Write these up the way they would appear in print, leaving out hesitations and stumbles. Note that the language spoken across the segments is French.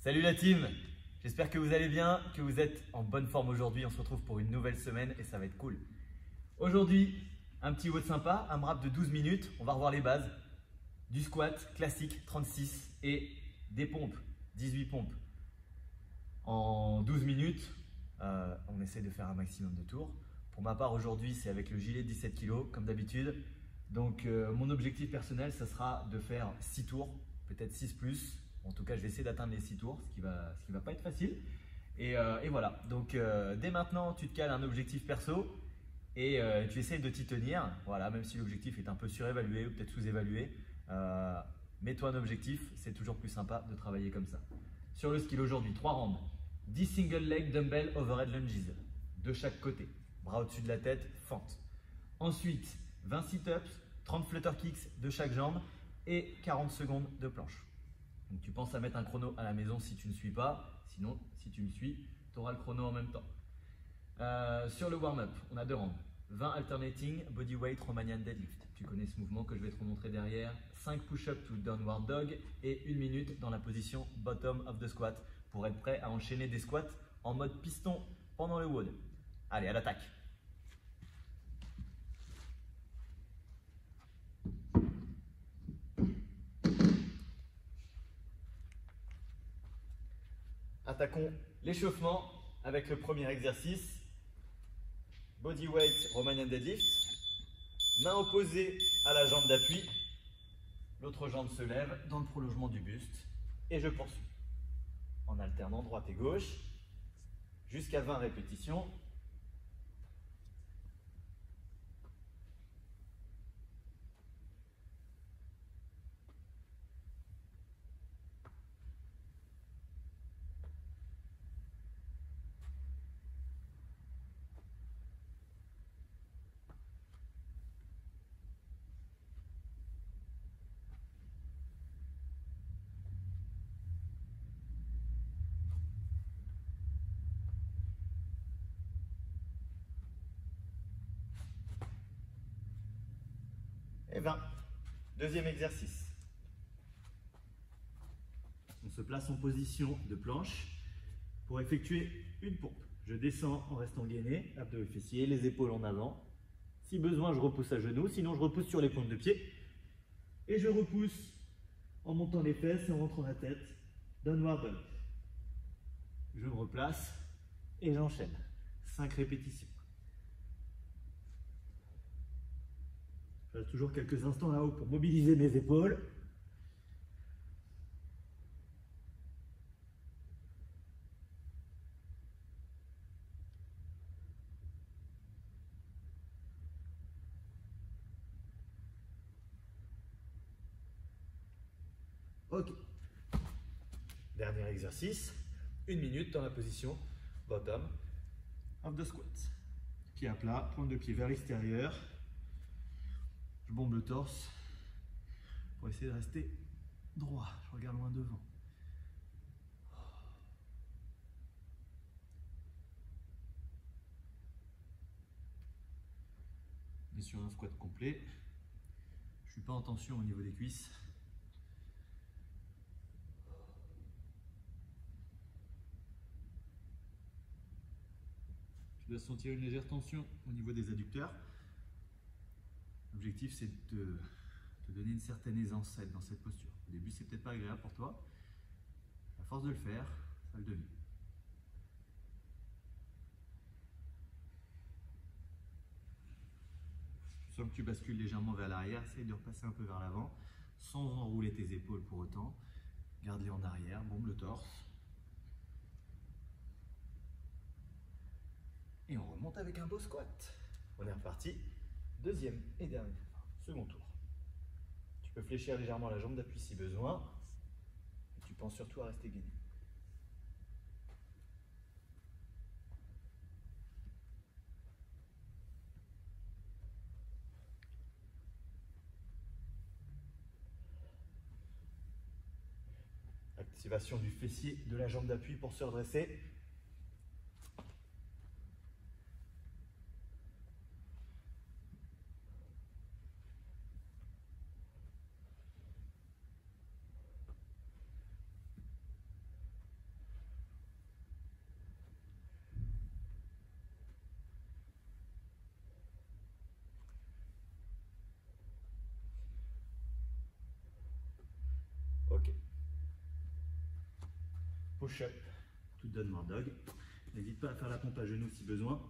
Salut la team, j'espère que vous allez bien, que vous êtes en bonne forme aujourd'hui. On se retrouve pour une nouvelle semaine et ça va être cool. Aujourd'hui, un petit WOD sympa, un wrap de 12 minutes. On va revoir les bases du squat classique 36 et des pompes, 18 pompes. En 12 minutes, on essaie de faire un maximum de tours. Pour ma part aujourd'hui, c'est avec le gilet 17 kg comme d'habitude. Donc mon objectif personnel, ça sera de faire 6 tours, peut-être 6 plus. En tout cas, je vais essayer d'atteindre les 6 tours, ce qui va pas être facile. Et voilà, donc dès maintenant, tu te cales un objectif perso et tu essayes de t'y tenir. Voilà, même si l'objectif est un peu surévalué ou peut-être sous-évalué, mets-toi un objectif, c'est toujours plus sympa de travailler comme ça. Sur le skill aujourd'hui, 3 rounds, 10 single leg dumbbell overhead lunges de chaque côté, bras au-dessus de la tête, fente. Ensuite, 20 sit-ups, 30 flutter kicks de chaque jambe et 40 secondes de planche. Donc tu penses à mettre un chrono à la maison si tu ne suis pas. Sinon, si tu me suis, tu auras le chrono en même temps. Sur le warm-up, on a 2 rounds. 20 alternating bodyweight Romanian deadlift. Tu connais ce mouvement que je vais te remontrer derrière. 5 push-ups to downward dog et 1 minute dans la position bottom of the squat pour être prêt à enchaîner des squats en mode piston pendant le WOD. Allez, à l'attaque. Attaquons l'échauffement avec le premier exercice. Bodyweight Romanian deadlift. Main opposée à la jambe d'appui. L'autre jambe se lève dans le prolongement du buste. Et je poursuis. En alternant droite et gauche. Jusqu'à 20 répétitions. Et 20. Deuxième exercice. On se place en position de planche pour effectuer une pompe. Je descends en restant gainé, abdos et fessiers, les épaules en avant. Si besoin, je repousse à genoux, sinon je repousse sur les pointes de pied. Et je repousse en montant les fesses et en rentrant la tête. Downward dog. Je me replace et j'enchaîne. 5 répétitions. Je reste toujours quelques instants là-haut pour mobiliser mes épaules. Ok. Dernier exercice. 1 minute dans la position bottom of the squat. Pied à plat, pointe de pied vers l'extérieur. Je bombe le torse pour essayer de rester droit. Je regarde loin devant. On est sur un squat complet. Je ne suis pas en tension au niveau des cuisses. Tu dois sentir une légère tension au niveau des adducteurs. L'objectif, c'est de te donner une certaine aisance dans cette posture. Au début, c'est peut-être pas agréable pour toi. À force de le faire, ça le devient. Tu sens que tu bascules légèrement vers l'arrière, essaye de repasser un peu vers l'avant, sans enrouler tes épaules pour autant. Garde-les en arrière, bombe le torse. Et on remonte avec un beau squat. On est reparti. Deuxième et dernier, second tour. Tu peux fléchir légèrement la jambe d'appui si besoin. Et tu penses surtout à rester gainé. Activation du fessier de la jambe d'appui pour se redresser. push-up, tout downward dog. N'hésite pas à faire la pompe à genoux si besoin.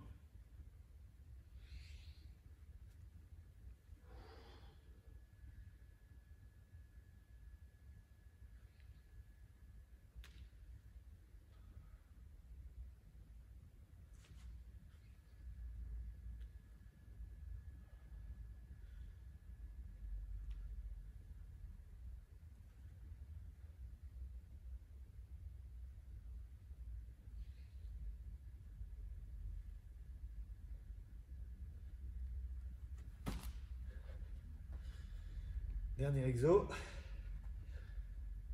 Dernier exo,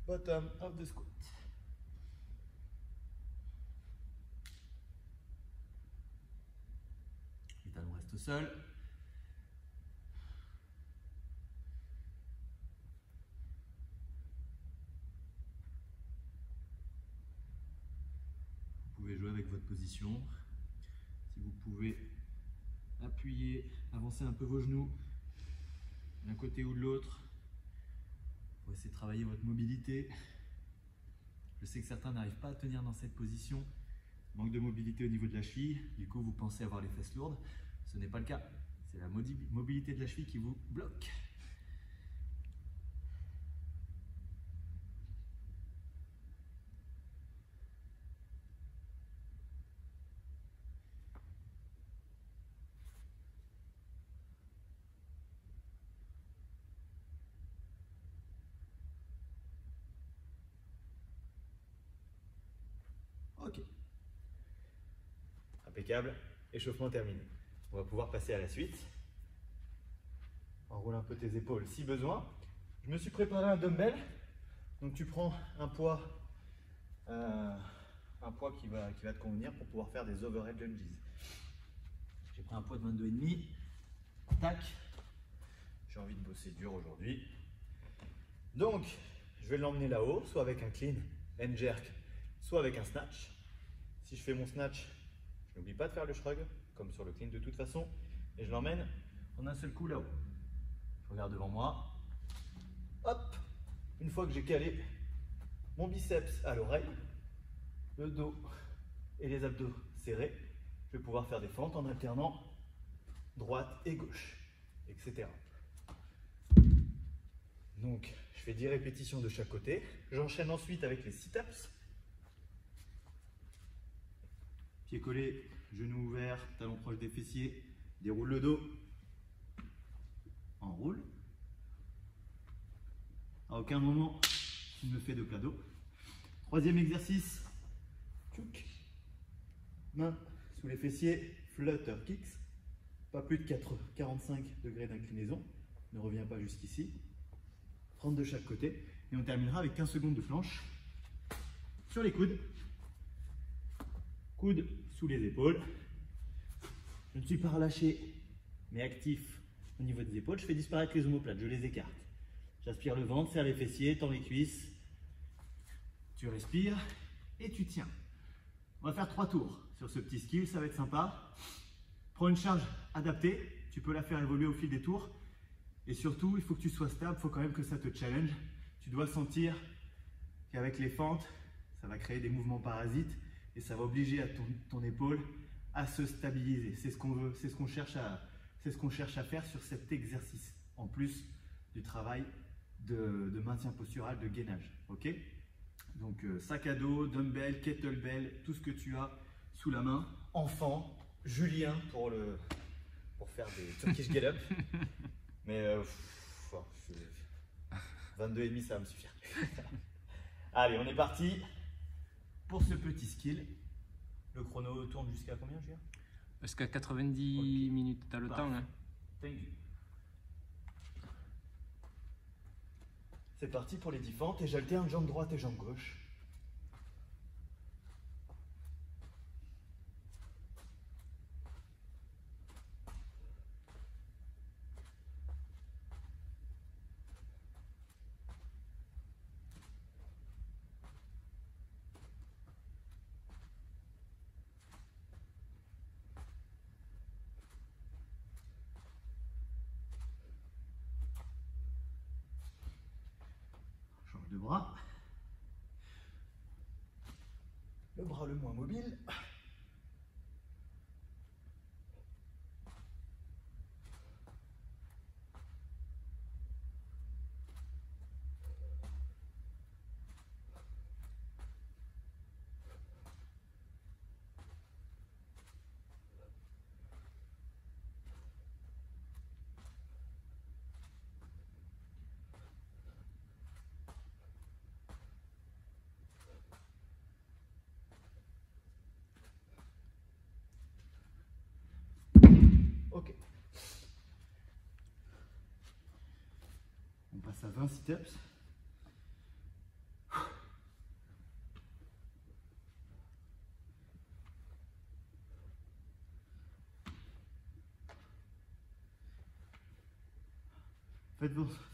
bottom of the squat. Les talons restent au sol. Vous pouvez jouer avec votre position. Si vous pouvez appuyer, avancer un peu vos genoux d'un côté ou de l'autre. Pour essayer de travailler votre mobilité. Je sais que certains n'arrivent pas à tenir dans cette position. Manque de mobilité au niveau de la cheville. Du coup, vous pensez avoir les fesses lourdes. Ce n'est pas le cas. C'est la mobilité de la cheville qui vous bloque. Ok. Impeccable. Échauffement terminé. On va pouvoir passer à la suite. Enroule un peu tes épaules si besoin. Je me suis préparé un dumbbell. Donc tu prends un poids qui va te convenir pour pouvoir faire des overhead lunges. J'ai pris un poids de 22,5. Tac. J'ai envie de bosser dur aujourd'hui. Donc, je vais l'emmener là-haut, soit avec un clean and jerk, soit avec un snatch. Si je fais mon snatch, je n'oublie pas de faire le shrug, comme sur le clean de toute façon, et je l'emmène en un seul coup là-haut. Je regarde devant moi. Hop! Une fois que j'ai calé mon biceps à l'oreille, le dos et les abdos serrés, je vais pouvoir faire des fentes en alternant droite et gauche, etc. Donc, je fais 10 répétitions de chaque côté. J'enchaîne ensuite avec les sit-ups. Pieds collés, genoux ouverts, talons proches des fessiers. Déroule le dos. Enroule. À aucun moment, tu ne me fais de plat dos. Troisième exercice. Tchouk. Main sous les fessiers. Flutter kicks. Pas plus de 45 degrés d'inclinaison. Ne reviens pas jusqu'ici. 30 de chaque côté. Et on terminera avec 15 secondes de planche. Sur les coudes. Coudes sous les épaules. Je ne suis pas relâché, mais actif au niveau des épaules. Je fais disparaître les omoplates, je les écarte. J'aspire le ventre, serre les fessiers, tends les cuisses. Tu respires et tu tiens. On va faire 3 tours sur ce petit skill, ça va être sympa. Prends une charge adaptée, tu peux la faire évoluer au fil des tours. Et surtout, il faut que tu sois stable, il faut quand même que ça te challenge. Tu dois sentir qu'avec les fentes, ça va créer des mouvements parasites et ça va obliger à ton épaule à se stabiliser. C'est ce qu'on veut, c'est ce qu'on cherche à faire sur cet exercice, en plus du travail de maintien postural, de gainage. Ok? Donc sac à dos, dumbbell, kettlebell, tout ce que tu as sous la main. Enfant, Julien pour faire des Turkish get up. Mais 22,5 ça va me suffire. Allez, on est parti pour ce petit skill. Le chrono tourne jusqu'à combien, Julien? Jusqu'à 90 minutes, tu as le temps. Hein. Thank you. C'est parti pour les 10 fentes et j'alterne jambe droite et jambe gauche. Change de bras. le bras le moins mobile. Ok. On passe à 20 sit-ups.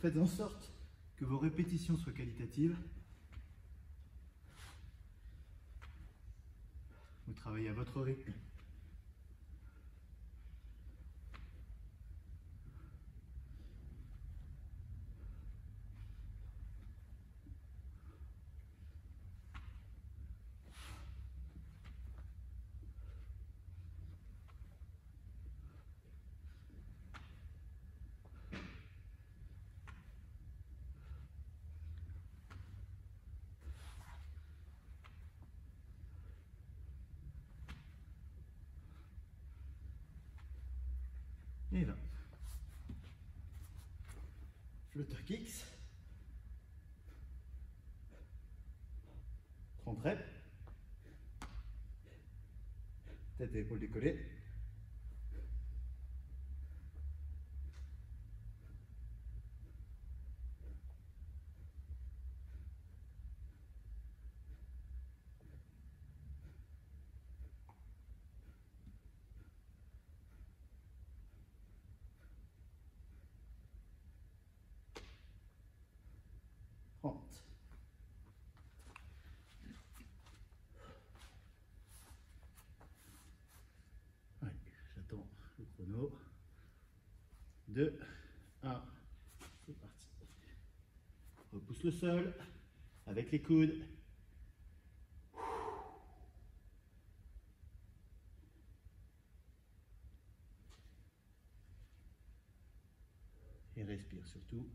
Faites en sorte que vos répétitions soient qualitatives. Vous travaillez à votre rythme. Et là, flutter kicks, 30 reps, tête et épaules décollées. Ouais, j'attends le chrono. 2, 1, c'est parti. Repousse le sol avec les coudes. Et respire surtout.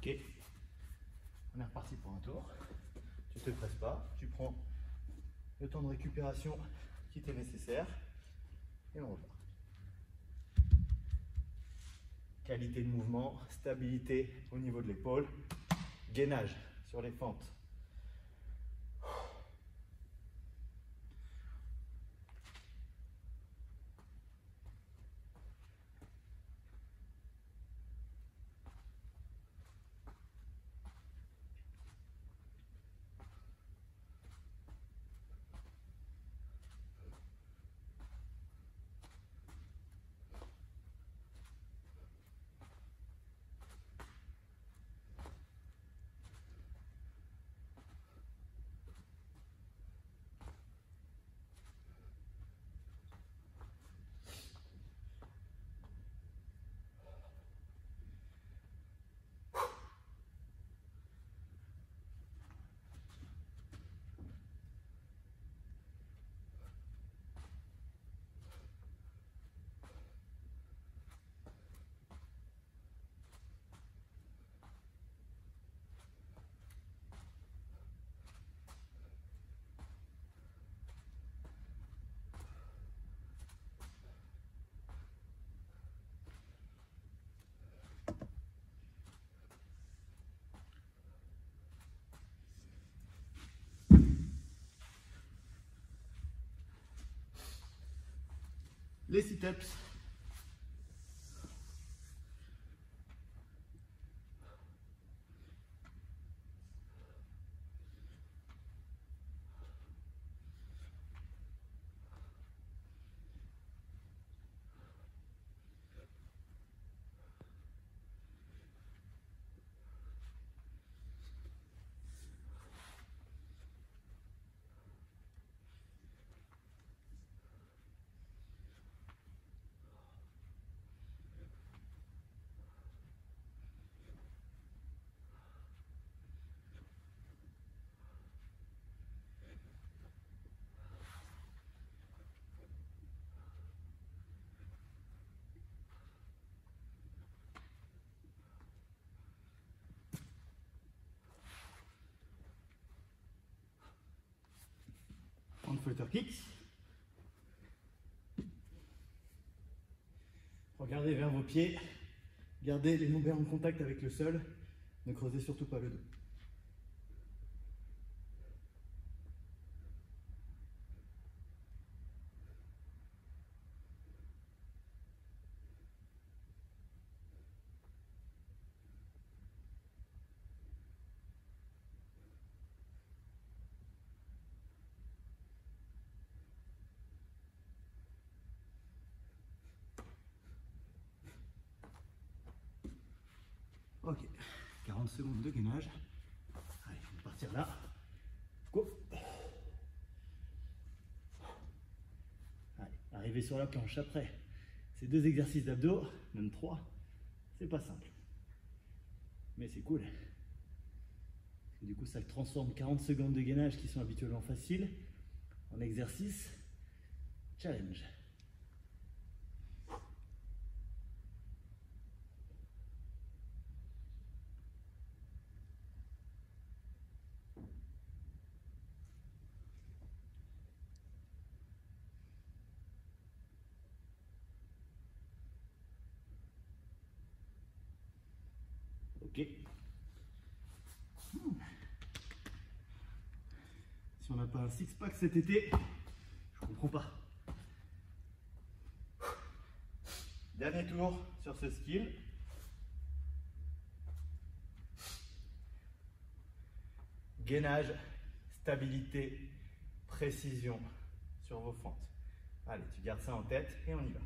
Ok, on est reparti pour un tour. Tu ne te presses pas, tu prends le temps de récupération qui t'est nécessaire et on repart. Qualité de mouvement, stabilité au niveau de l'épaule, gainage sur les fentes. Les sit-ups. flutter kicks. Regardez vers vos pieds, gardez les lombaires en contact avec le sol, ne creusez surtout pas le dos. Ok, 40 secondes de gainage. Allez, on va partir là. Go. Allez, arrivez sur la planche après. Ces 2 exercices d'abdos, même 3, c'est pas simple. Mais c'est cool. Du coup, ça transforme 40 secondes de gainage qui sont habituellement faciles en exercice challenge. Ok. Si on n'a pas un six-pack cet été, je comprends pas. Dernier tour sur ce skill. Gainage, stabilité, précision sur vos fentes. Allez, tu gardes ça en tête et on y va.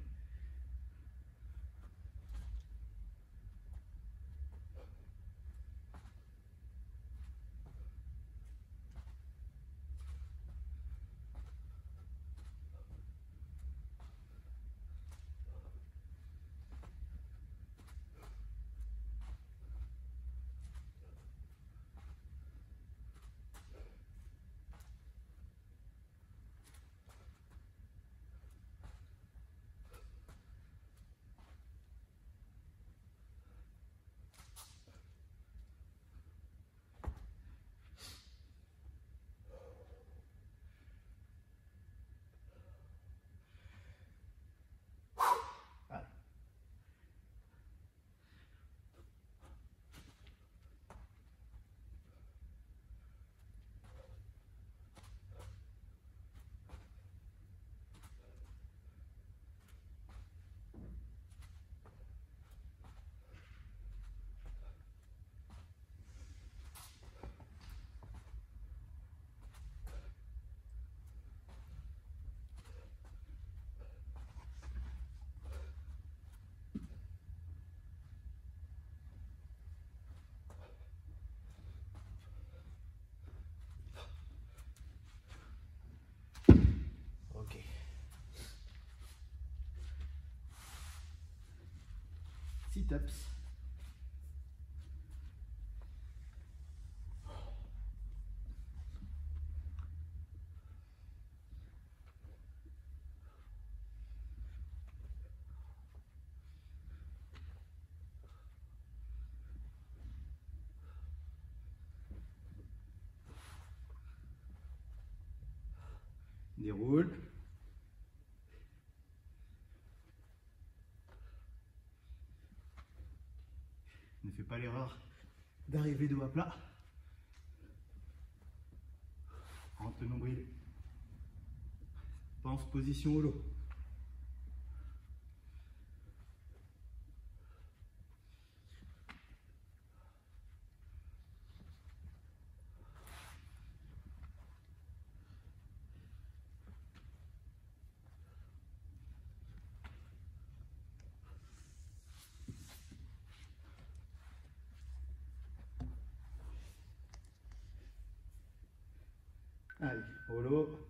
Ok. Sit-ups. Déroule. Ne fais pas l'erreur d'arriver dos à plat. Rentre le nombril. Pense position holo. Allez, holo.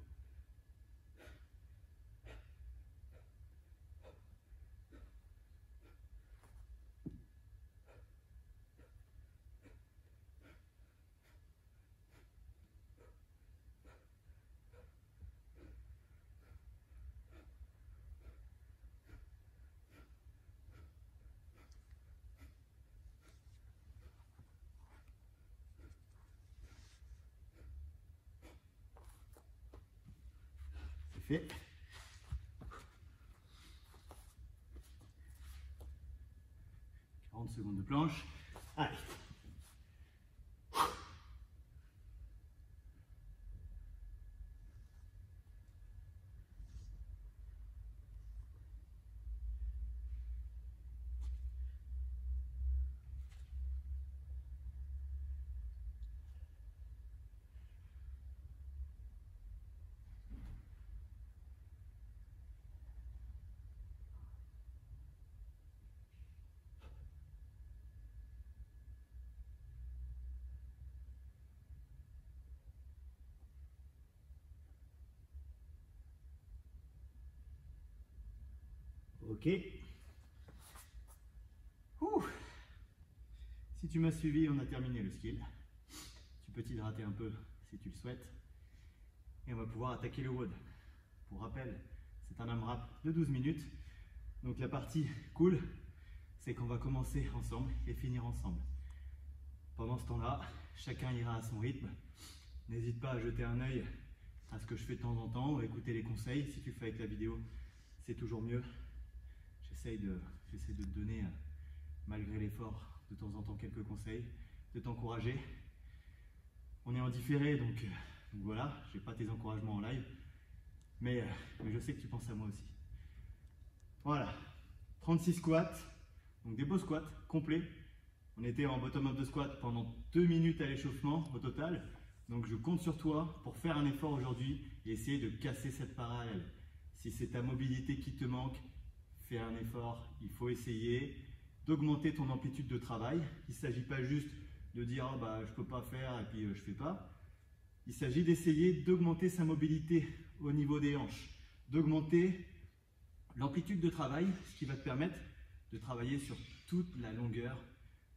fait. « 40 secondes de planche. Allez. Ok. Ouh. Si tu m'as suivi, on a terminé le skill. Tu peux t'hydrater un peu si tu le souhaites. Et on va pouvoir attaquer le WOD. Pour rappel, c'est un AMRAP de 12 minutes. Donc la partie cool, c'est qu'on va commencer ensemble et finir ensemble. Pendant ce temps-là, chacun ira à son rythme. N'hésite pas à jeter un œil à ce que je fais de temps en temps ou à écouter les conseils. Si tu le fais avec la vidéo, c'est toujours mieux. J'essaie de te donner, malgré l'effort, de temps en temps quelques conseils, de t'encourager. On est en différé, donc voilà, je n'ai pas tes encouragements en live, mais je sais que tu penses à moi aussi. Voilà, 36 squats, donc des beaux squats complets. On était en bottom-up de squat pendant 2 minutes à l'échauffement au total. Donc je compte sur toi pour faire un effort aujourd'hui et essayer de casser cette parallèle. Si c'est ta mobilité qui te manque, fais un effort. Il faut essayer d'augmenter ton amplitude de travail. Il ne s'agit pas juste de dire oh, bah, je ne peux pas faire et puis je ne fais pas. Il s'agit d'essayer d'augmenter sa mobilité au niveau des hanches, d'augmenter l'amplitude de travail, ce qui va te permettre de travailler sur toute la longueur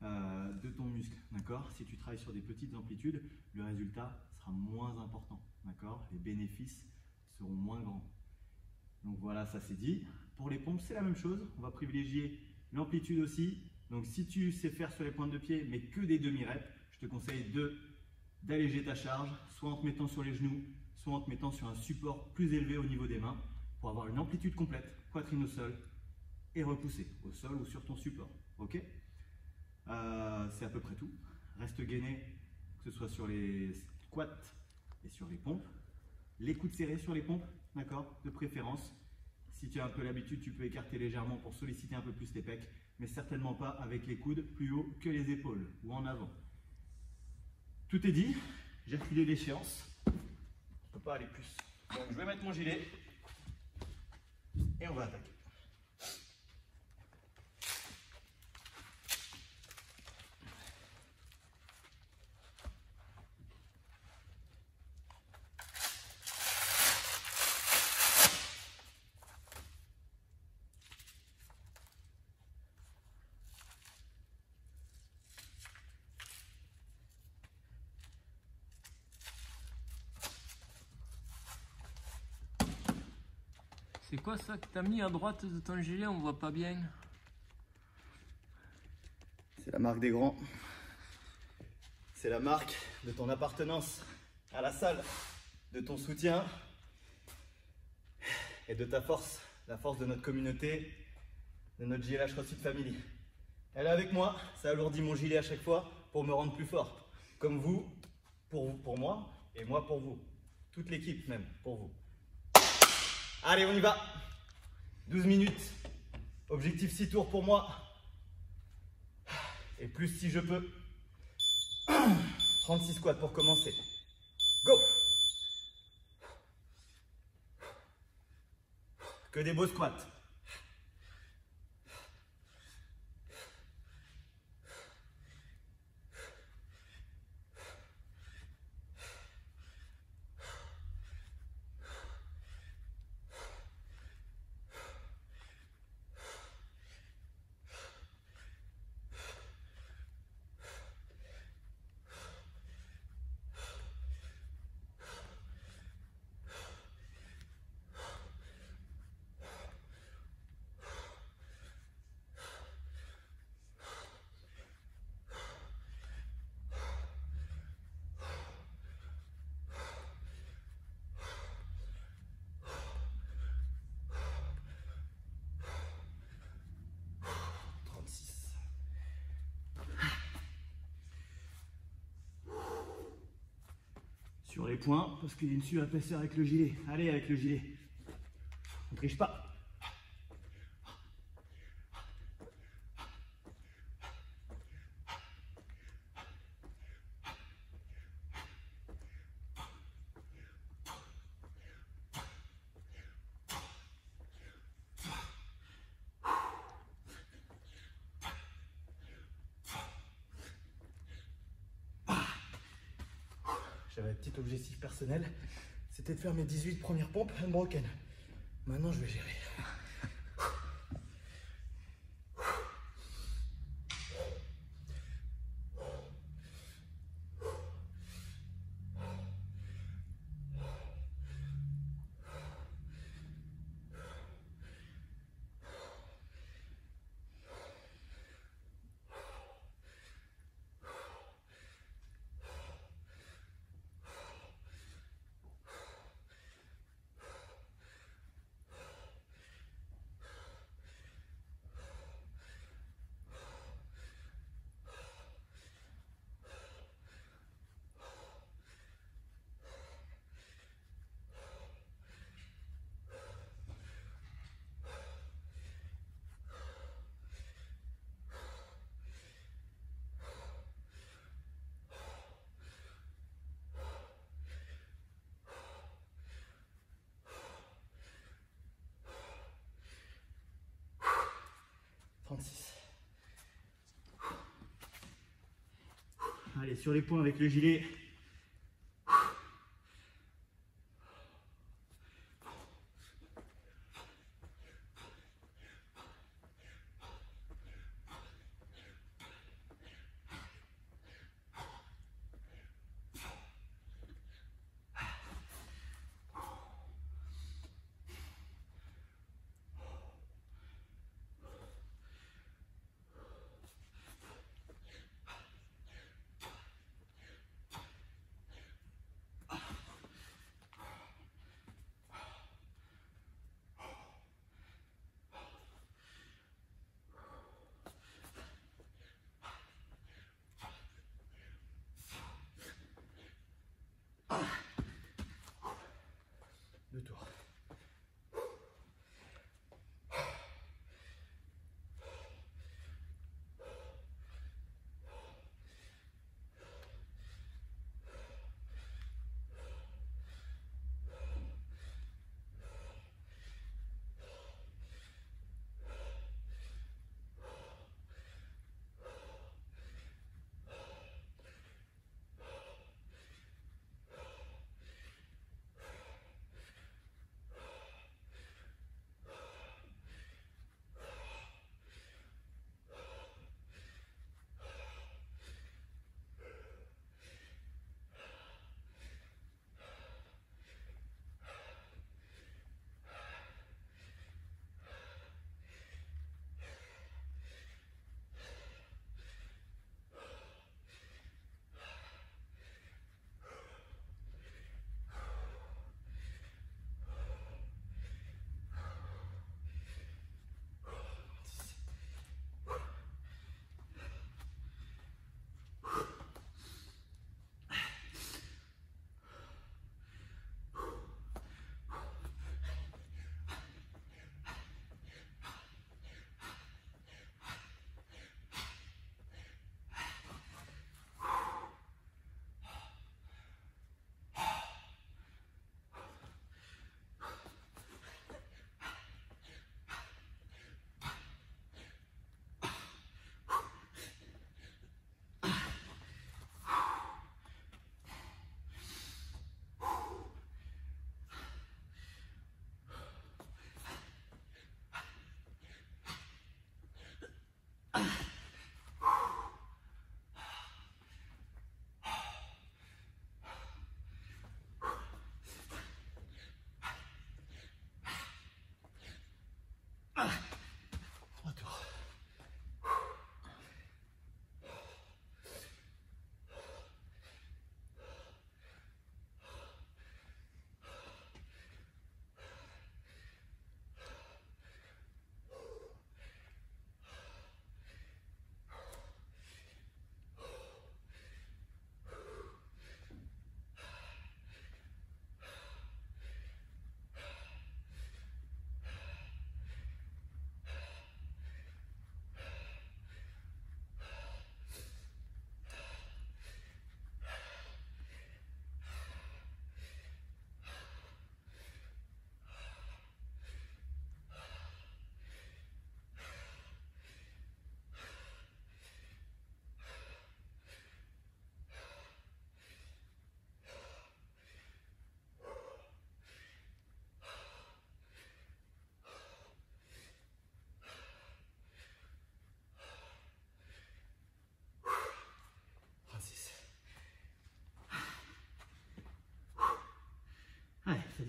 de ton muscle, d'accord? Si tu travailles sur des petites amplitudes, le résultat sera moins important, d'accord? Les bénéfices seront moins grands. Donc voilà, ça c'est dit. Pour les pompes, c'est la même chose. On va privilégier l'amplitude aussi. Donc si tu sais faire sur les pointes de pied, mais que des demi-reps, je te conseille d'alléger ta charge, soit en te mettant sur les genoux, soit en te mettant sur un support plus élevé au niveau des mains, pour avoir une amplitude complète, poitrine au sol, et repousser au sol ou sur ton support. Ok? C'est à peu près tout. Reste gainé, que ce soit sur les squats et sur les pompes. Les coudes serrés sur les pompes, d'accord, de préférence. Si tu as un peu l'habitude, tu peux écarter légèrement pour solliciter un peu plus tes pecs, mais certainement pas avec les coudes plus haut que les épaules ou en avant. Tout est dit, j'ai refilé l'échéance. Je ne peux pas aller plus. Donc je vais mettre mon gilet et on va attaquer. C'est quoi ça que t'as mis à droite de ton gilet? On voit pas bien. C'est la marque des grands. C'est la marque de ton appartenance à la salle, de ton soutien et de ta force, la force de notre communauté, de notre JLH CrossFit Family. Elle est avec moi, ça alourdit mon gilet à chaque fois pour me rendre plus fort. Comme vous, pour moi et moi pour vous. Toute l'équipe même, pour vous. Allez, on y va. 12 minutes. Objectif 6 tours pour moi. Et plus si je peux. 36 squats pour commencer. Go. Que des beaux squats. Sur les points, parce qu'il y a une surépaisseur avec le gilet. Allez, avec le gilet. On triche pas. J'avais un petit objectif personnel, c'était de faire mes 18 premières pompes unbroken. Maintenant, je vais gérer. Allez, sur les points avec le gilet.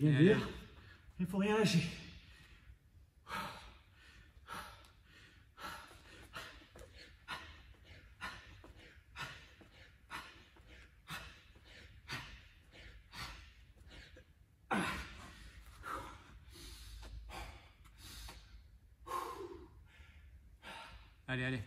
devient dur. Il ne faut rien lâcher. Allez, allez.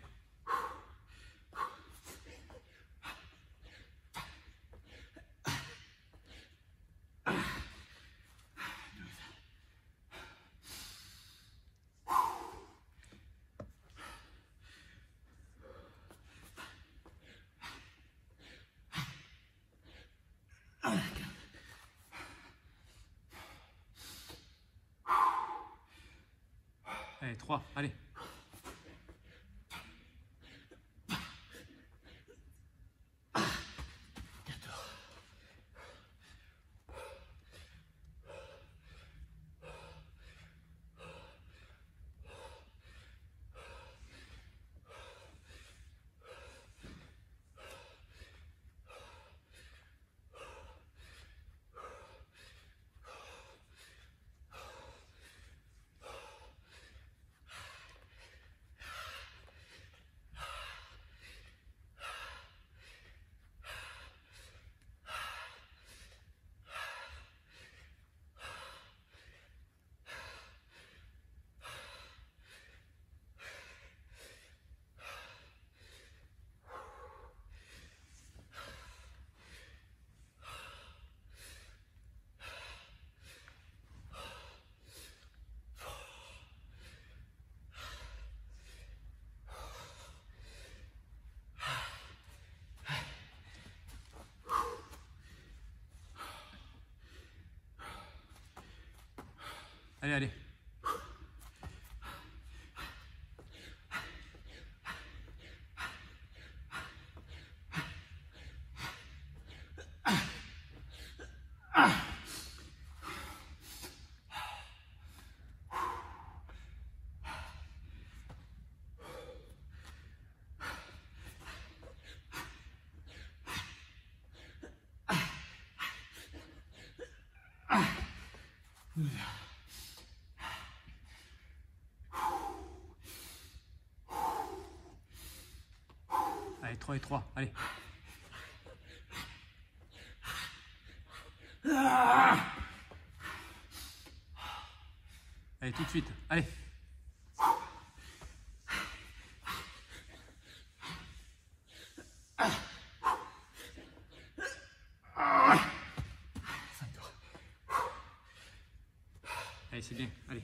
Allez, 3, allez. Allez, allez. Allez, 3 et 3, allez. Allez, tout de suite, allez. Allez, c'est bien, allez.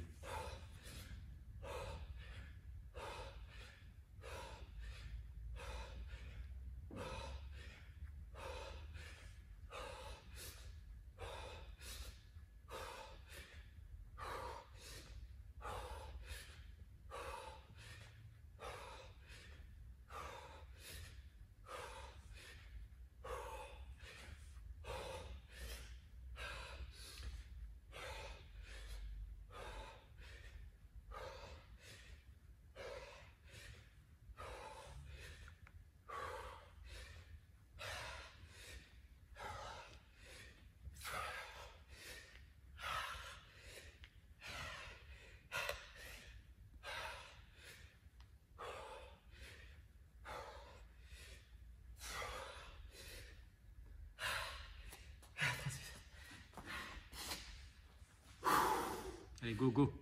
Allez, go, go.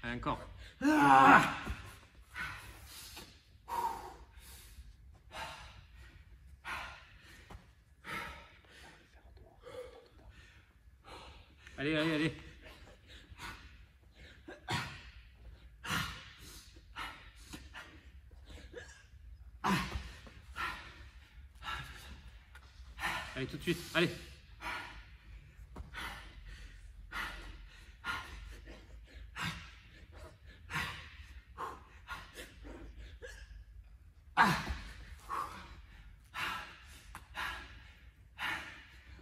Allez, encore. Allez, allez, allez. Allez, tout de suite, allez.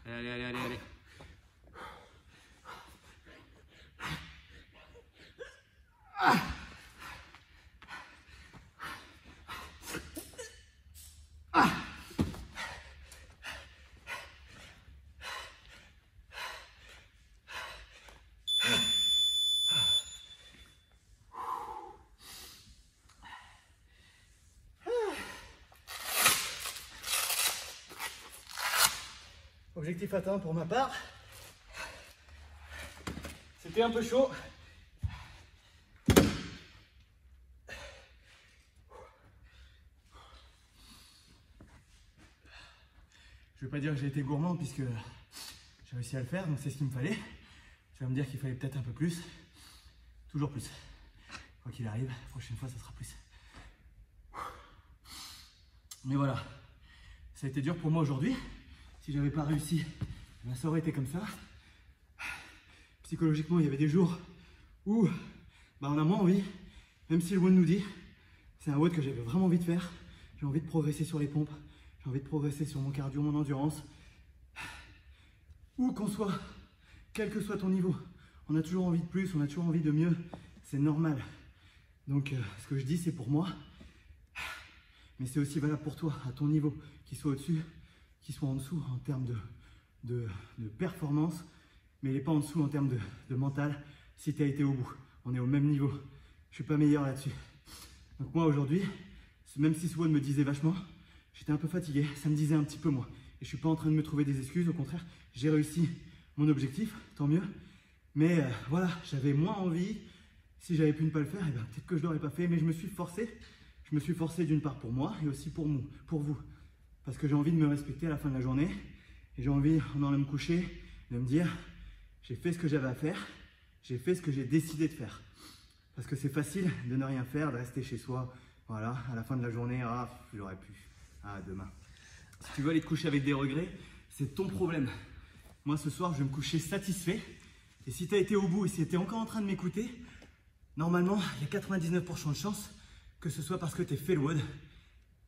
Allez, allez, allez, allez. Objectif atteint pour ma part. C'était un peu chaud. Je ne vais pas dire que j'ai été gourmand puisque j'ai réussi à le faire, donc c'est ce qu'il me fallait. Tu vas me dire qu'il fallait peut-être un peu plus. Toujours plus. Quoi qu'il arrive, la prochaine fois, ça sera plus. Mais voilà, ça a été dur pour moi aujourd'hui. Si j'avais pas réussi, ça aurait été comme ça. Psychologiquement, il y avait des jours où on a moins envie, même si le WOD nous dit, c'est un WOD que j'avais vraiment envie de faire. J'ai envie de progresser sur les pompes, j'ai envie de progresser sur mon cardio, mon endurance. Où qu'on soit, quel que soit ton niveau, on a toujours envie de plus, on a toujours envie de mieux. C'est normal. Donc, ce que je dis, c'est pour moi. Mais c'est aussi valable pour toi, à ton niveau, qu'il soit au-dessus, qu'il soit en dessous en termes de performance, mais il n'est pas en dessous en termes de mental si tu as été au bout. On est au même niveau. Je ne suis pas meilleur là-dessus. Donc moi aujourd'hui, même si ce WOD me disait vachement, j'étais un peu fatigué, ça me disait un petit peu moins. Et je ne suis pas en train de me trouver des excuses, au contraire, j'ai réussi mon objectif, tant mieux. Mais voilà, j'avais moins envie. Si j'avais pu ne pas le faire, eh ben, peut-être que je ne l'aurais pas fait, mais je me suis forcé. Je me suis forcé d'une part pour moi et aussi pour vous. Parce que j'ai envie de me respecter à la fin de la journée. Et j'ai envie, en allant me coucher, de me dire, j'ai fait ce que j'avais à faire. J'ai fait ce que j'ai décidé de faire. Parce que c'est facile de ne rien faire, de rester chez soi. Voilà, à la fin de la journée, ah, j'aurais pu. Ah, demain. Si tu veux aller te coucher avec des regrets, c'est ton problème. Moi, ce soir, je vais me coucher satisfait. Et si tu as été au bout et si tu es encore en train de m'écouter, normalement, il y a 99% de chance que ce soit parce que tu as fait le WOD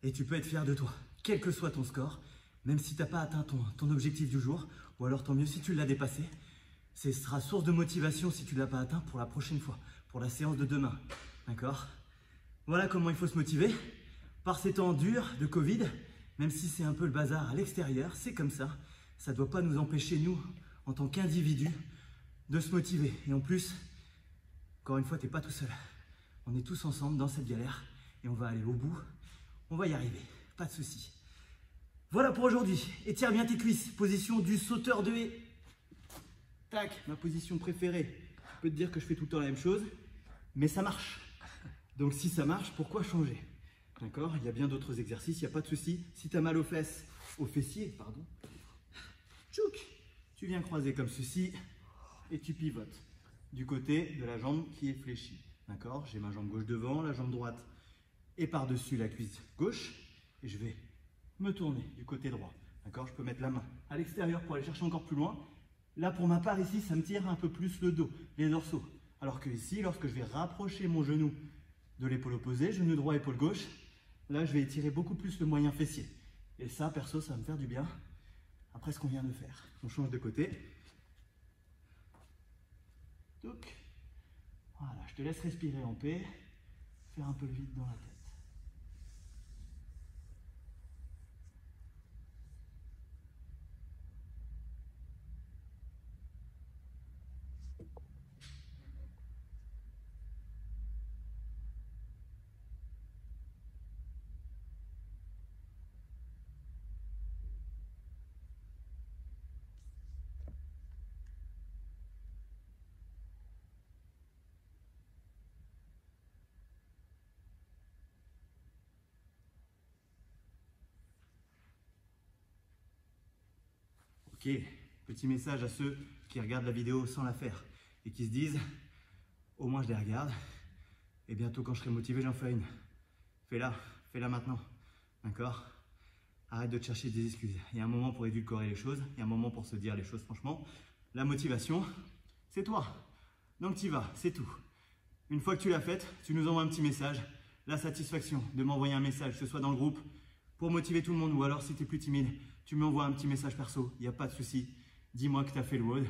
et tu peux être fier de toi, quel que soit ton score, même si tu n'as pas atteint ton objectif du jour, ou alors tant mieux si tu l'as dépassé. Ce sera source de motivation si tu ne l'as pas atteint pour la prochaine fois, pour la séance de demain. D'accord? Voilà comment il faut se motiver. Par ces temps durs de Covid, même si c'est un peu le bazar à l'extérieur, c'est comme ça. Ça ne doit pas nous empêcher, nous, en tant qu'individus, de se motiver. Et en plus, encore une fois, tu n'es pas tout seul. On est tous ensemble dans cette galère et on va aller au bout. On va y arriver, pas de souci. Voilà pour aujourd'hui. Étire bien tes cuisses. Position du sauteur de haie. Tac, ma position préférée. Je peux te dire que je fais tout le temps la même chose, mais ça marche. Donc si ça marche, pourquoi changer? D'accord? Il y a bien d'autres exercices, il n'y a pas de souci. Si tu as mal aux fesses, aux fessiers, pardon. Tchouk! Tu viens croiser comme ceci et tu pivotes du côté de la jambe qui est fléchie. D'accord? J'ai ma jambe gauche devant, la jambe droite et par-dessus la cuisse gauche. Et je vais me tourner du côté droit. D'accord? Je peux mettre la main à l'extérieur pour aller chercher encore plus loin. Là, pour ma part, ici, ça me tire un peu plus le dos, les dorsaux. Alors que ici, lorsque je vais rapprocher mon genou de l'épaule opposée, genou droit, épaule gauche, là, je vais étirer beaucoup plus le moyen fessier. Et ça, perso, ça va me faire du bien. Après ce qu'on vient de faire. On change de côté. Donc, voilà, je te laisse respirer en paix, faire un peu le vide dans la tête. Ok, petit message à ceux qui regardent la vidéo sans la faire et qui se disent, au moins je les regarde et bientôt quand je serai motivé j'en ferai une. Fais-la maintenant, d'accord? Arrête de te chercher des excuses. Il y a un moment pour édulcorer les choses, il y a un moment pour se dire les choses franchement. La motivation, c'est toi, donc tu y vas, c'est tout. Une fois que tu l'as faite, tu nous envoies un petit message, la satisfaction de m'envoyer un message, que ce soit dans le groupe, pour motiver tout le monde, ou alors si tu es plus timide, tu m'envoies un petit message perso, il n'y a pas de souci. Dis-moi que tu as fait le WOD,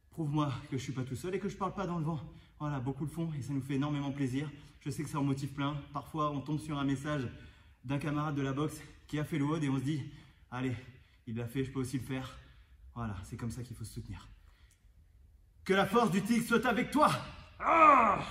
prouve-moi que je ne suis pas tout seul et que je ne parle pas dans le vent. Voilà, beaucoup le font et ça nous fait énormément plaisir. Je sais que ça en motive plein. Parfois, on tombe sur un message d'un camarade de la boxe qui a fait le WOD et on se dit, allez, il l'a fait, je peux aussi le faire. Voilà, c'est comme ça qu'il faut se soutenir. Que la force du tigre soit avec toi. Ah!